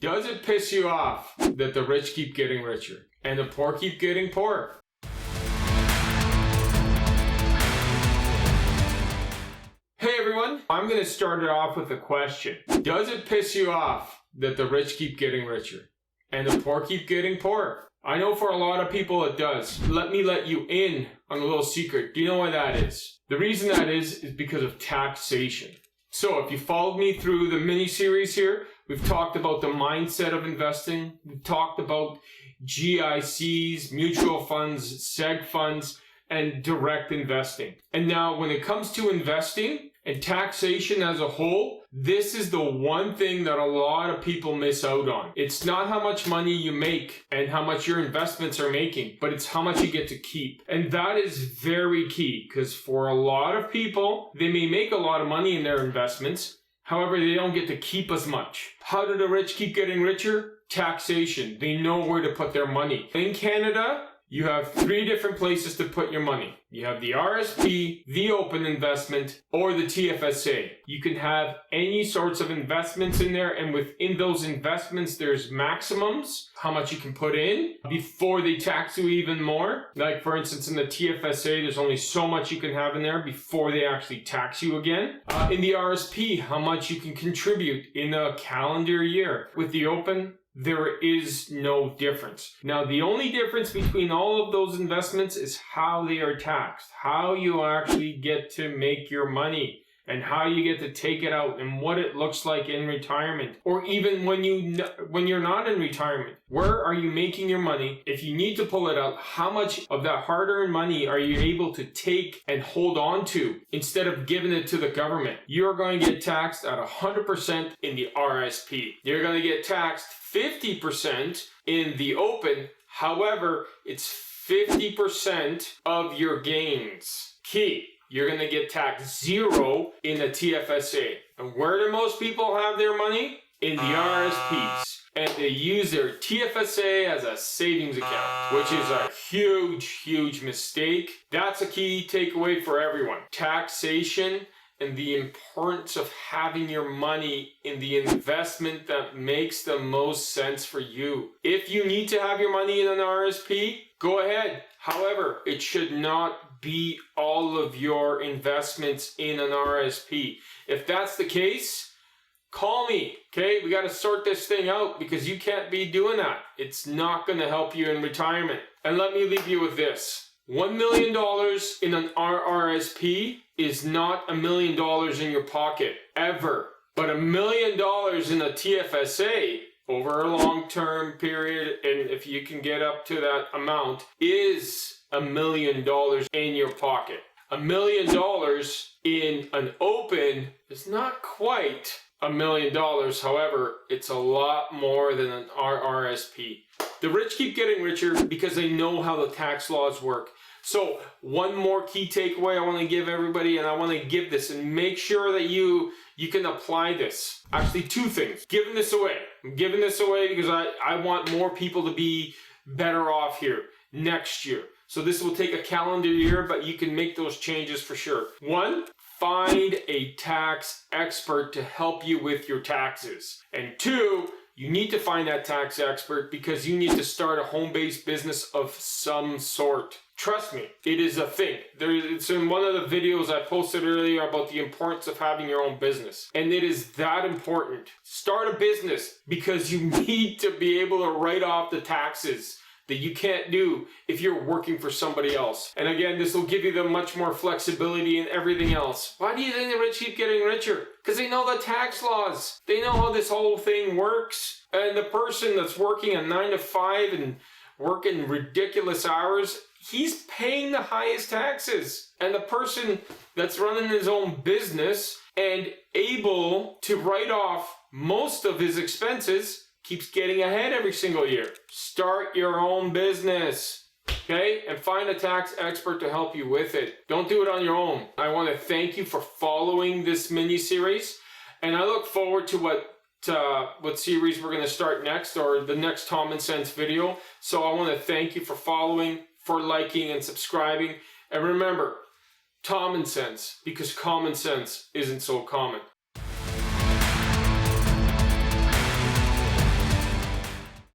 Does it piss you off that the rich keep getting richer and the poor keep getting poorer? Hey everyone, I'm going to start it off with a question. Does it piss you off that the rich keep getting richer and the poor keep getting poorer? I know for a lot of people it does. Let me let you in on a little secret. Do you know why that is? The reason that is because of taxation. So if you followed me through the mini-series here, we've talked about the mindset of investing. We've talked about GICs, mutual funds, seg funds, and direct investing. And now when it comes to investing and taxation as a whole, this is the one thing that a lot of people miss out on. It's not how much money you make and how much your investments are making, but it's how much you get to keep. And that is very key, because for a lot of people, they may make a lot of money in their investments. However, they don't get to keep as much. How do the rich keep getting richer? Taxation. They know where to put their money. In Canada, you have 3 different places to put your money. You have the RSP, the open investment, or the TFSA. You can have any sorts of investments in there, and within those investments, there's maximums, how much you can put in before they tax you even more. Like for instance, in the TFSA, there's only so much you can have in there before they actually tax you again. In the RSP, how much you can contribute in a calendar year. With the open, there is no difference. Now, the only difference between all of those investments is how they are taxed, how you actually get to make your money, and how you get to take it out, and what it looks like in retirement, or even when you're not in retirement. Where are you making your money? If you need to pull it out, how much of that hard-earned money are you able to take and hold on to instead of giving it to the government? You're going to get taxed at 100% in the RSP. You're going to get taxed 50% in the open. However, it's 50% of your gains. Key. You're going to get taxed 0 in the TFSA. And where do most people have their money? In the RSPs. And they use their TFSA as a savings account, which is a huge mistake. That's a key takeaway for everyone. Taxation and the importance of having your money in the investment that makes the most sense for you. If you need to have your money in an RSP, go ahead. However, it should not be all of your investments in an RSP. If that's the case, call me, okay? We got to sort this thing out, because you can't be doing that. It's not going to help you in retirement. And let me leave you with this. $1 million in an RRSP is not $1 million in your pocket, ever. But $1 million in a TFSA over a long-term period, and if you can get up to that amount, is $1 million in your pocket. $1 million in an open is not quite $1 million. However, it's a lot more than an RRSP. The rich keep getting richer because they know how the tax laws work. So one more key takeaway I want to give everybody, and I want to give this and make sure that you can apply this. Actually, 2 things. Giving this away. I'm giving this away because I want more people to be better off here next year. So this will take a calendar year, but you can make those changes for sure. 1, find a tax expert to help you with your taxes. And 2, you need to find that tax expert because you need to start a home-based business of some sort. Trust me, it is a thing. It's in one of the videos I posted earlier about the importance of having your own business. And it is that important. Start a business because you need to be able to write off the taxes that you can't do if you're working for somebody else. And again, this will give you the much more flexibility and everything else. Why do you think the rich keep getting richer? Because they know the tax laws. They know how this whole thing works. And the person that's working a 9 to 5 and working ridiculous hours, he's paying the highest taxes. And the person that's running his own business and able to write off most of his expenses keeps getting ahead every single year. Start your own business, okay? And find a tax expert to help you with it. Don't do it on your own. I want to thank you for following this mini-series, and I look forward to what series we're going to start next, or the next Tommensense video. So I want to thank you for following, for liking and subscribing. And remember, Tommensense, because common sense isn't so common.